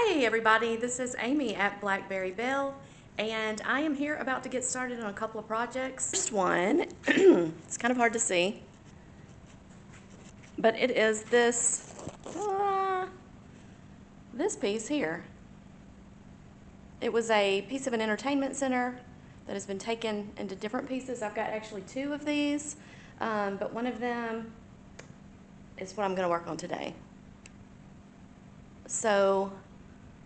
Hey everybody, this is Amy at Blackberry Bell, and I am here about to get started on a couple of projects. First one, it's kind of hard to see, but it is this piece here. It was a piece of an entertainment center that has been taken into different pieces. I've got actually two of these, but one of them is what I'm going to work on today. So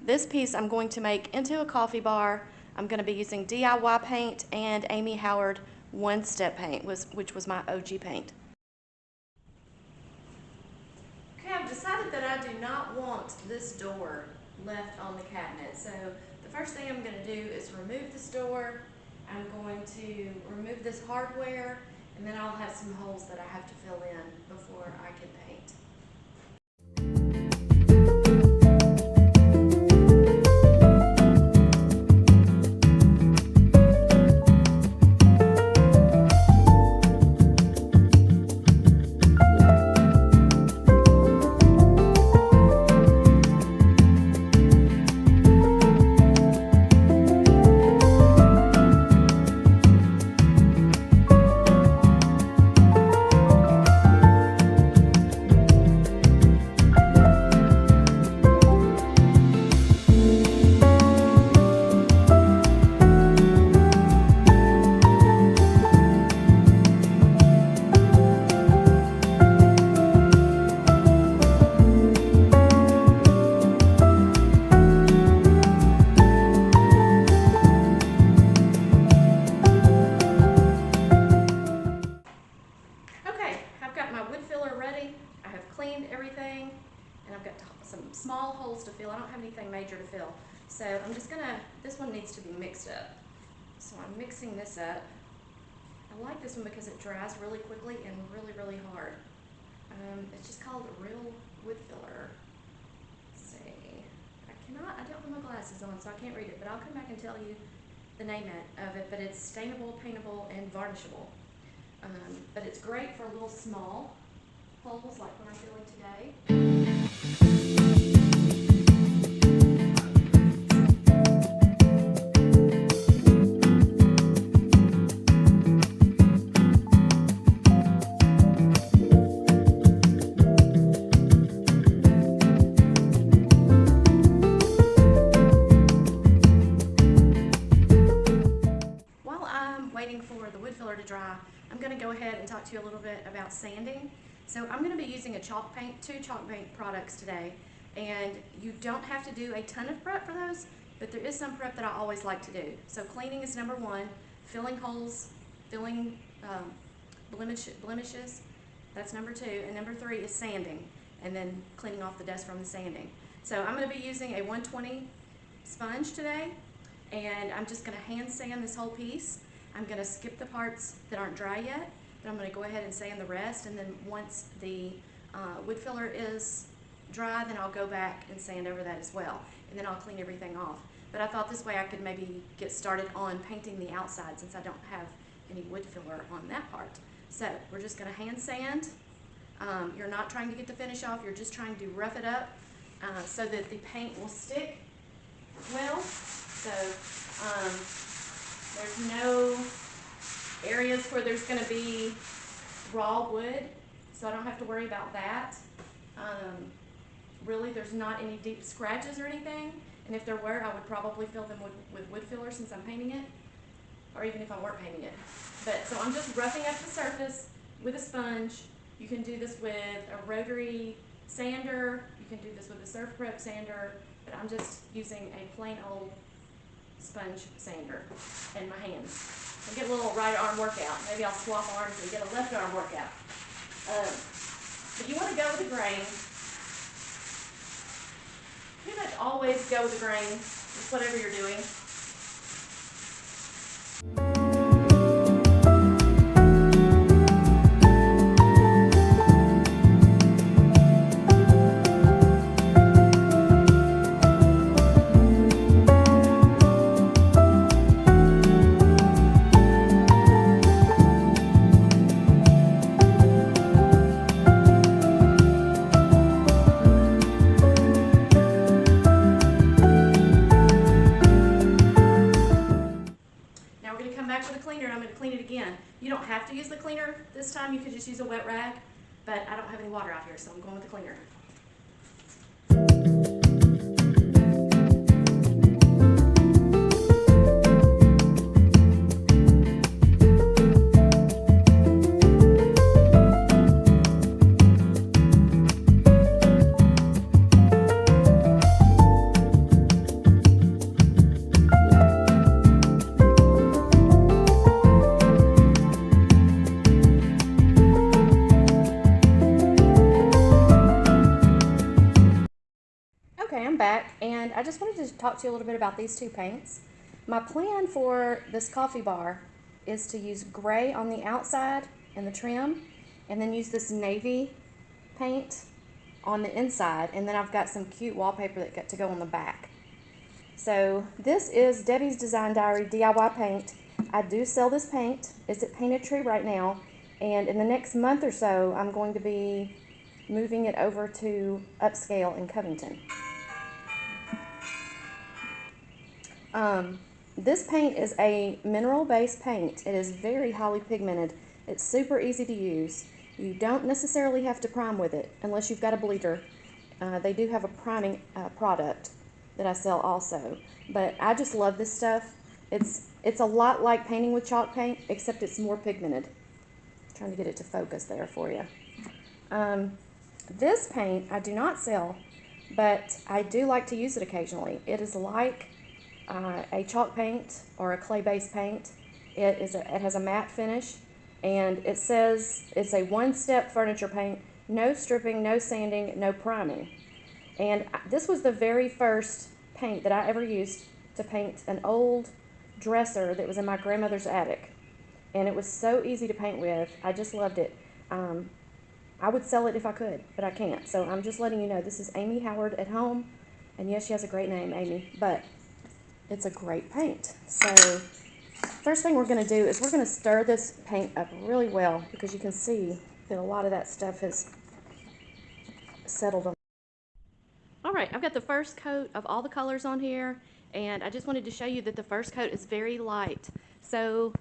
this piece I'm going to make into a coffee bar. I'm going to be using DIY paint and Amy Howard one-step paint, which was my OG paint. Okay, I've decided that I do not want this door left on the cabinet. So the first thing I'm going to do is remove this door. I'm going to remove this hardware, and then I'll have some holes that I have to fill in before I can paint. Everything, and I've got some small holes to fill. I don't have anything major to fill, so I'm just gonna, this one needs to be mixed up, so I'm mixing this up. I like this one because it dries really quickly and really hard. It's just called Real Wood Filler. Let's see, I don't have my glasses on, so I can't read it, but I'll come back and tell you the name of it. But it's stainable, paintable, and varnishable. But it's great for little small holes like what I'm filling today. While I'm waiting for the wood filler to dry, I'm going to go ahead and talk to you a little bit about sanding. So I'm going to be using two chalk paint products today, and you don't have to do a ton of prep for those, but there is some prep that I always like to do. So cleaning is number one, filling holes, filling blemishes, that's number two, and number three is sanding, and then cleaning off the dust from the sanding. So I'm going to be using a 120 sponge today, and I'm just going to hand sand this whole piece. I'm going to skip the parts that aren't dry yet. But I'm going to go ahead and sand the rest, and then once the wood filler is dry, then I'll go back and sand over that as well, and then I'll clean everything off. But I thought this way I could maybe get started on painting the outside since I don't have any wood filler on that part. So we're just going to hand sand. You're not trying to get the finish off, you're just trying to rough it up so that the paint will stick well. So there's no areas where there's going to be raw wood, so I don't have to worry about that. Really, there's not any deep scratches or anything, and if there were, I would probably fill them with wood filler since I'm painting it, or even if I weren't painting it. But so I'm just roughing up the surface with a sponge. You can do this with a rotary sander, you can do this with a surf prep sander, but I'm just using a plain old sponge sander in my hands. I'll get a little right arm workout. Maybe I'll swap arms and get a left arm workout. But you want to go with the grain. Pretty much always go with the grain with whatever you're doing. cleaner and I'm going to clean it again. You don't have to use the cleaner this time. You could just use a wet rag, but I don't have any water out here, so I'm going with the cleaner. Okay, I'm back, and I just wanted to talk to you a little bit about these two paints. My plan for this coffee bar is to use gray on the outside and the trim, and then use this navy paint on the inside, and then I've got some cute wallpaper that got to go on the back. So this is Debbie's Design Diary DIY paint. I do sell this paint. It's at Painted Tree right now, and in the next month or so, I'm going to be moving it over to Upscale in Covington. This paint is a mineral-based paint. It is very highly pigmented. It's super easy to use. You don't necessarily have to prime with it unless you've got a bleeder. They do have a priming product that I sell also. But I just love this stuff. It's a lot like painting with chalk paint, except it's more pigmented. Trying to get it to focus there for you. This paint I do not sell, but I do like to use it occasionally. It is like a chalk paint or a clay-based paint. It has a matte finish, and it says it's a one-step furniture paint, no stripping, no sanding, no priming. And this was the very first paint that I ever used to paint an old dresser that was in my grandmother's attic. And it was so easy to paint with. I just loved it. I would sell it if I could, but I can't. So I'm just letting you know, this is Amy Howard at home. And yes, she has a great name, Amy, but it's a great paint. So first thing we're going to do is we're going to stir this paint up really well, because you can see that a lot of that stuff has settled on. All right, I've got the first coat of all the colors on here, and I just wanted to show you that the first coat is very light. So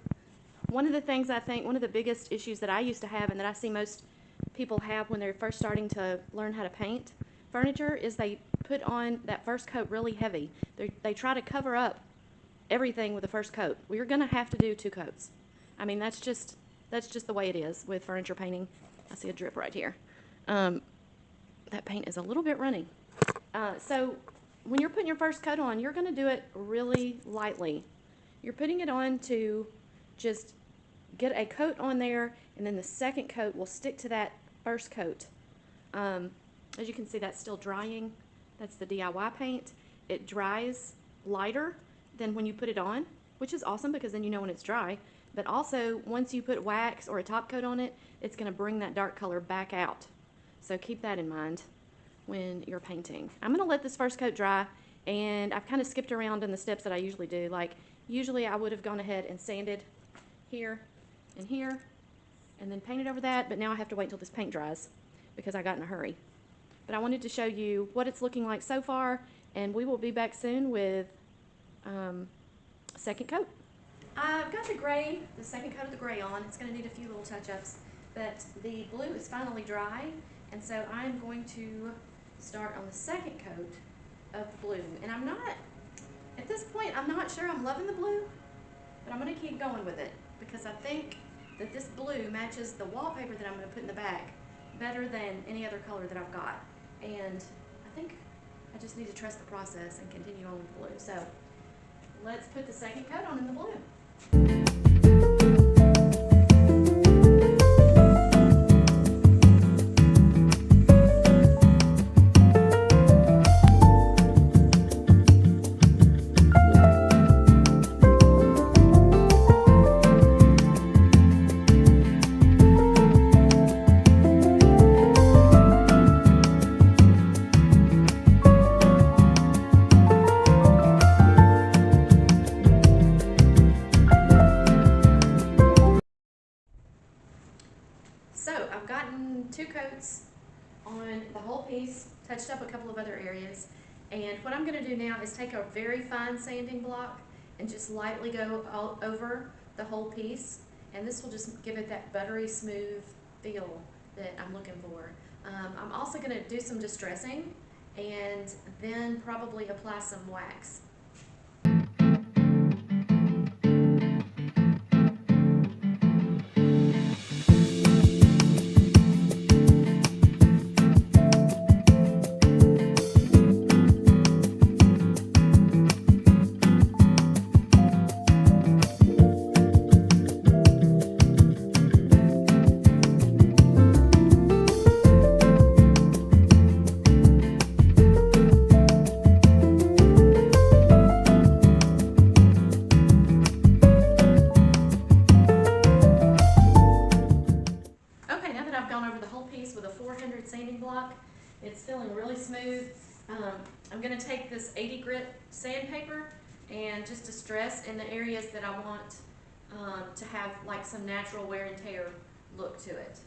one of the things I think, one of the biggest issues that I used to have, and that I see most people have when they're first starting to learn how to paint furniture, is they put on that first coat really heavy. They try to cover up everything with the first coat. We're going to have to do 2 coats. I mean, that's just the way it is with furniture painting. I see a drip right here. That paint is a little bit runny. So when you're putting your first coat on, you're going to do it really lightly. You're putting it on to just get a coat on there, and then the second coat will stick to that first coat. As you can see, that's still drying. That's the DIY paint. It dries lighter than when you put it on, which is awesome, because then you know when it's dry. But also, once you put wax or a top coat on it, it's going to bring that dark color back out. So keep that in mind when you're painting. I'm going to let this first coat dry, and I've kind of skipped around in the steps that I usually do. Like, usually I would have gone ahead and sanded here and here, and then painted over that, but now I have to wait until this paint dries because I got in a hurry. But I wanted to show you what it's looking like so far, and we will be back soon with second coat. I've got the second coat of the gray on. It's going to need a few little touch-ups, but the blue is finally dry, and so I'm going to start on the second coat of the blue. And at this point, I'm not sure I'm loving the blue, but I'm going to keep going with it, because I think that this blue matches the wallpaper that I'm going to put in the back better than any other color that I've got. And I think I just need to trust the process and continue on with the blue. So let's put the second coat on in the blue. So I've gotten 2 coats on the whole piece, touched up a couple of other areas, and what I'm going to do now is take a very fine sanding block and just lightly go over the whole piece, and this will just give it that buttery smooth feel that I'm looking for. I'm also going to do some distressing and then probably apply some wax. With a 400 sanding block. It's feeling really smooth. I'm going to take this 80 grit sandpaper and just distress in the areas that I want to have like some natural wear and tear look to it.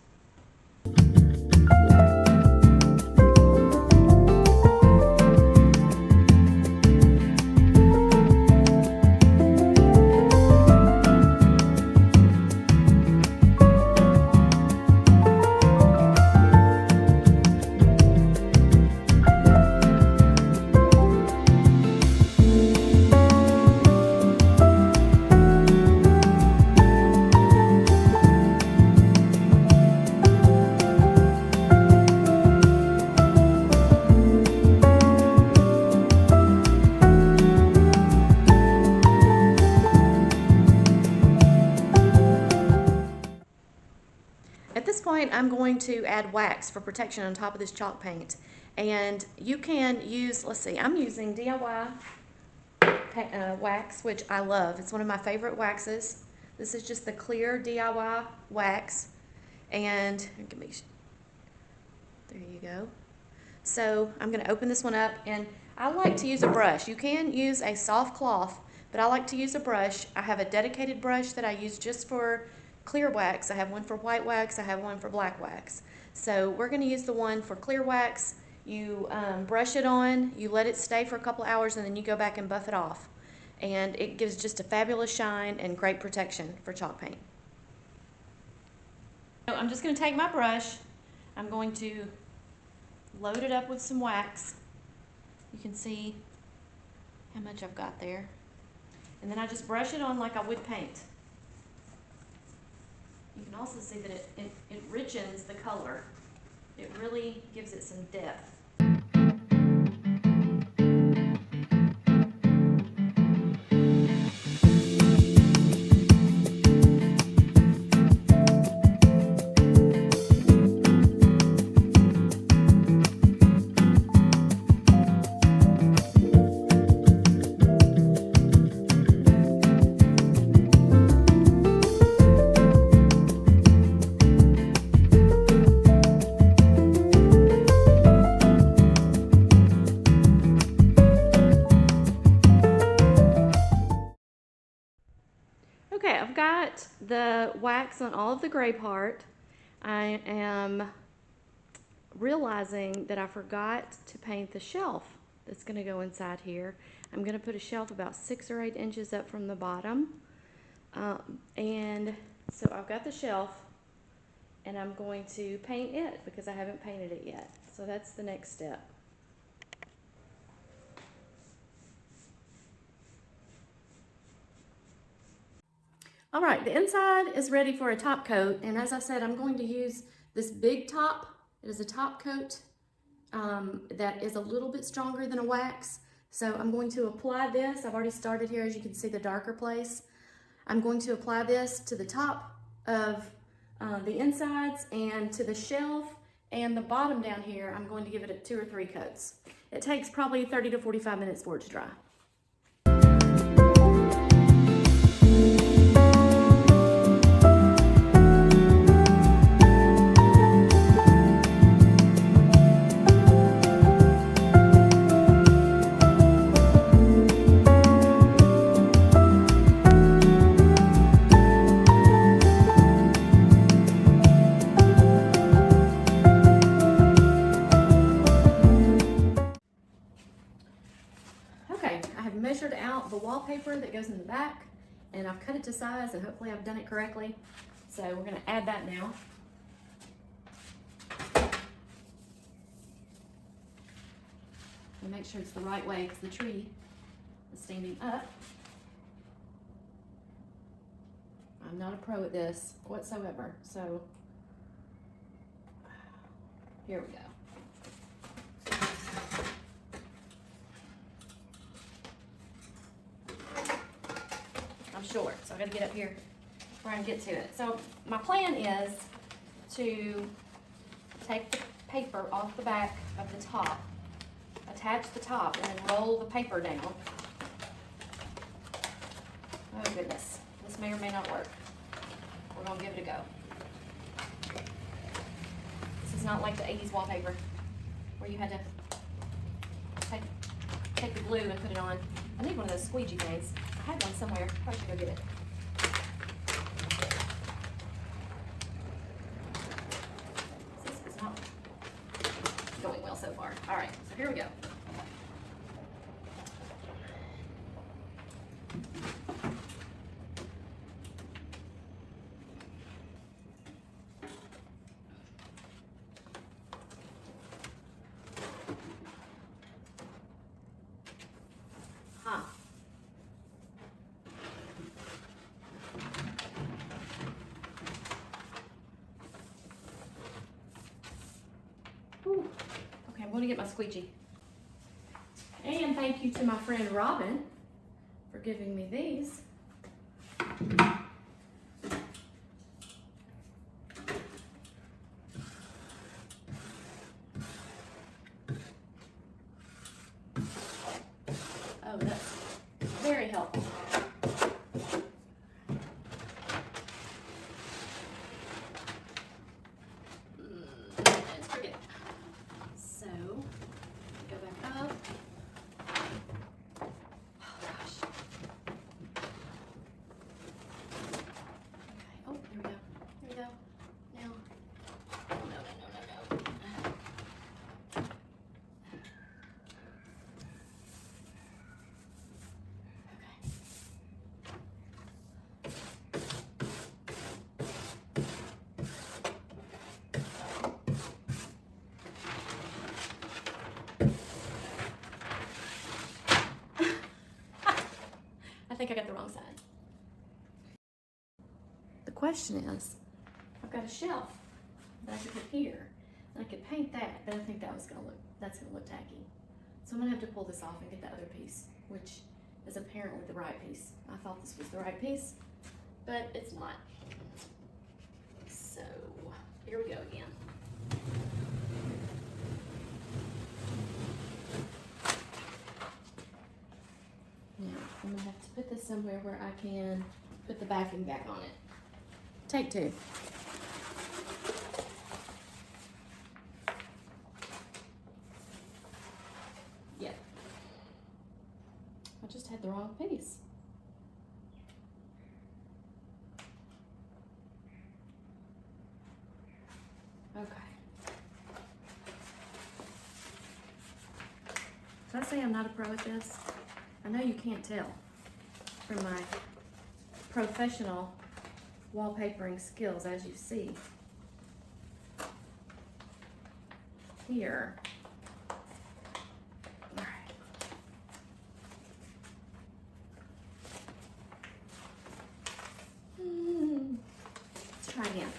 At this point, I'm going to add wax for protection on top of this chalk paint. And you can use, let's see, I'm using DIY wax, which I love. It's one of my favorite waxes. This is just the clear DIY wax. And there you go. So I'm going to open this one up, and I like to use a brush. You can use a soft cloth, but I like to use a brush. I have a dedicated brush that I use just for clear wax. I have one for white wax. I have one for black wax. So we're going to use the one for clear wax. You brush it on, you let it stay for a couple hours, and then you go back and buff it off. And it gives just a fabulous shine and great protection for chalk paint. So I'm just going to take my brush. I'm going to load it up with some wax. You can see how much I've got there. And then I just brush it on like I would paint. You can also see that it richens the color. It really gives it some depth. Okay, I've got the wax on all of the gray part. I am realizing that I forgot to paint the shelf that's going to go inside here. I'm going to put a shelf about 6 or 8 inches up from the bottom. And so I've got the shelf, and I'm going to paint it because I haven't painted it yet. So that's the next step. All right, the inside is ready for a top coat, and as I said, I'm going to use this big top. It is a top coat that is a little bit stronger than a wax. So I'm going to apply this. I've already started here, as you can see, the darker place. I'm going to apply this to the top of the insides and to the shelf, and the bottom down here, I'm going to give it 2 or 3 coats. It takes probably 30 to 45 minutes for it to dry. Measured out the wallpaper that goes in the back, and I've cut it to size, and hopefully I've done it correctly. So we're gonna add that now. And make sure it's the right way because the tree is standing up. I'm not a pro at this whatsoever, so here we go. I'm short, so I gotta get up here where I can get to it. So my plan is to take the paper off the back of the top, attach the top, and then roll the paper down. Oh goodness, this may or may not work. We're gonna give it a go. This is not like the 80s wallpaper where you had to take the glue and put it on. I need one of those squeegee things. I had one somewhere. Probably should go get it. This is not going well so far. All right, so here we go. Ooh. Okay, I'm going to get my squeegee. And thank you to my friend Robin for giving me these. Oh, that's very helpful. I think I got the wrong side. The question is, I've got a shelf that I could put here, and I could paint that, but I think that's gonna look tacky. So I'm gonna have to pull this off and get the other piece, which is apparently the right piece. I thought this was the right piece, but it's not. So here we go again. Now, I'm gonna have to put this somewhere where I can put the backing back on it. Take two. Yep. I just had the wrong piece. Okay. Did I say I'm not a pro at this? I know you can't tell from my professional wallpapering skills, as you see here. All right. Let's try again.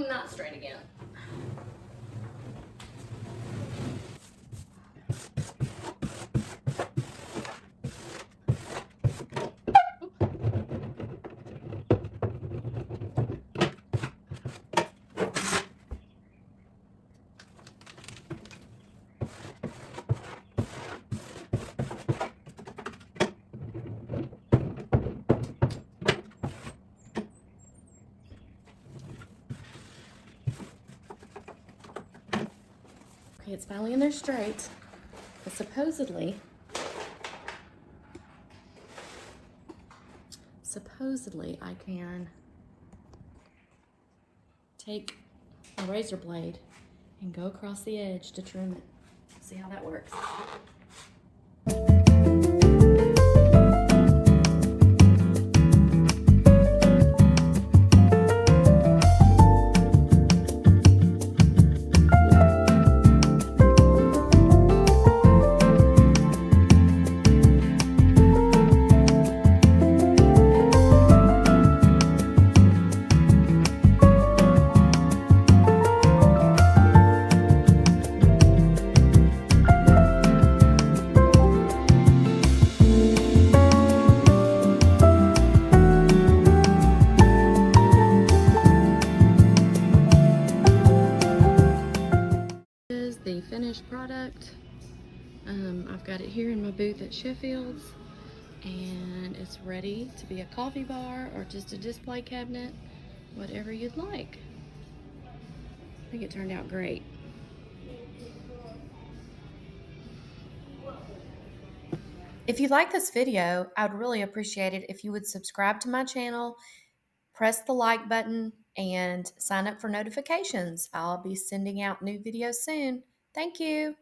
Not straight again. Okay, it's finally in there straight. But supposedly I can take a razor blade and go across the edge to trim it. See how that works. This is the finished product. I've got it here in my booth at Sheffield's, and it's ready to be a coffee bar or just a display cabinet, whatever you'd like. I think it turned out great. If you like this video, I'd really appreciate it if you would subscribe to my channel, press the like button, and sign up for notifications. I'll be sending out new videos soon. Thank you.